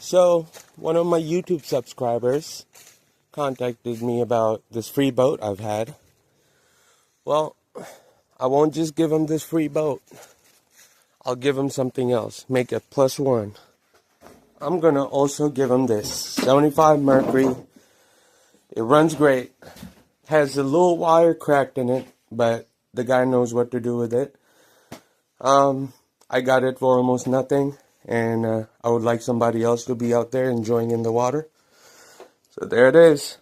So, one of my YouTube subscribers contacted me about this free boat I've had. Well, I won't just give him this free boat. I'll give him something else. Make it +1. I'm gonna also give him this 75 Mercury. It runs great. Has a little wire cracked in it, but the guy knows what to do with it. I got it for almost nothing, and I would like somebody else to be out there enjoying in the water. So there it is.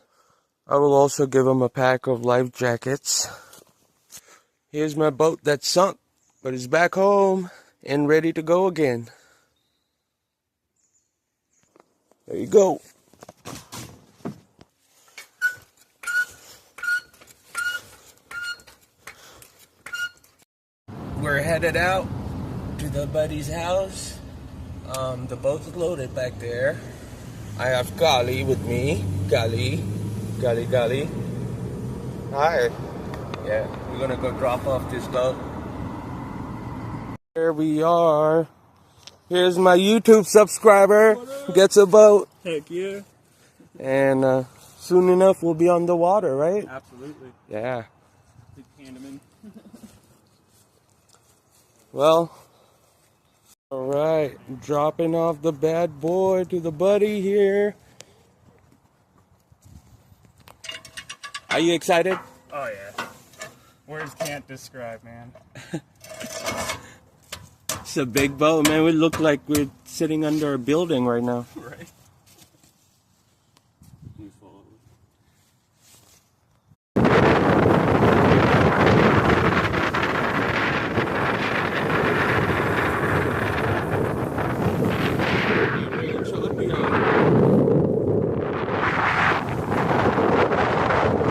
I will also give him a pack of life jackets. Here's my boat that sunk, but it's back home and ready to go again. There you go. We're headed out to the buddy's house. The boat's loaded back there. I have Kali with me. Kali. Hi. Yeah, we're gonna go drop off this boat. Here we are. Here's my YouTube subscriber. Gets a boat. Heck yeah. And soon enough we'll be on the water, right? Absolutely. Yeah. Big handyman. Well, alright. Dropping off the bad boy to the buddy here. Are you excited? Oh yeah. Words can't describe, man. It's a big boat, man. We look like we're sitting under a building right now. Right.